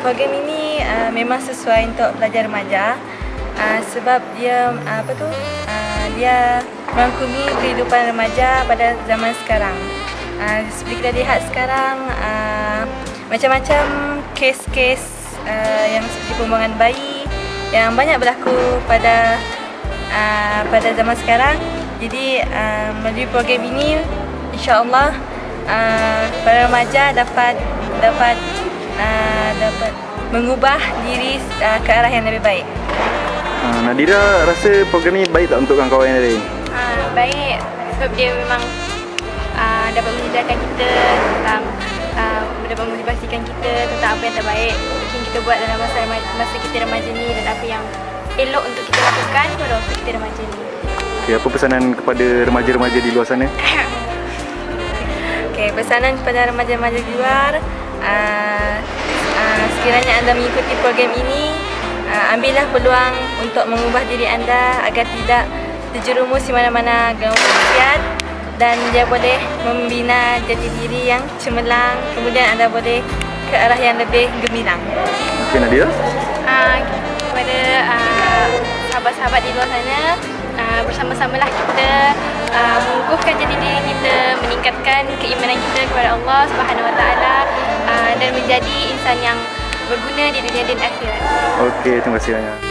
program ini memang sesuai untuk pelajar remaja sebab dia dia merangkumi kehidupan remaja pada zaman sekarang. Seperti kita lihat sekarang macam-macam kes-kes yang seperti pembuangan bayi yang banyak berlaku pada zaman sekarang. Jadi melalui program ini insya-Allah para remaja dapat mengubah diri ke arah yang lebih baik. Nadira rasa program ni baik tak untuk kawan-kawan yang lain? Baik, sebab dia memang dapat menyedarkan kita tentang dapat memotivasikan kita tentang apa yang terbaik mungkin kita buat dalam masa kita remaja ni dan apa yang elok untuk kita lakukan pada waktu kita remaja ni. Okay, apa pesanan kepada remaja-remaja di luar sana? Okay, pesanan kepada remaja-remaja di luar, sekiranya anda mengikuti program ini, ambillah peluang untuk mengubah diri anda agar tidak terjerumus di mana-mana gangguan maksiat dan dia boleh membina jati diri yang cemerlang, kemudian anda boleh ke arah yang lebih gemilang. Okay, Nadira? Kepada sahabat-sahabat di luar sana, bersama-samalah kita mengukuhkan jati diri kita, meningkatkan keimanan kita kepada Allah Subhanahu Wa Taala dan menjadi insan yang berguna di dunia dan akhirat. Okey, terima kasih banyak.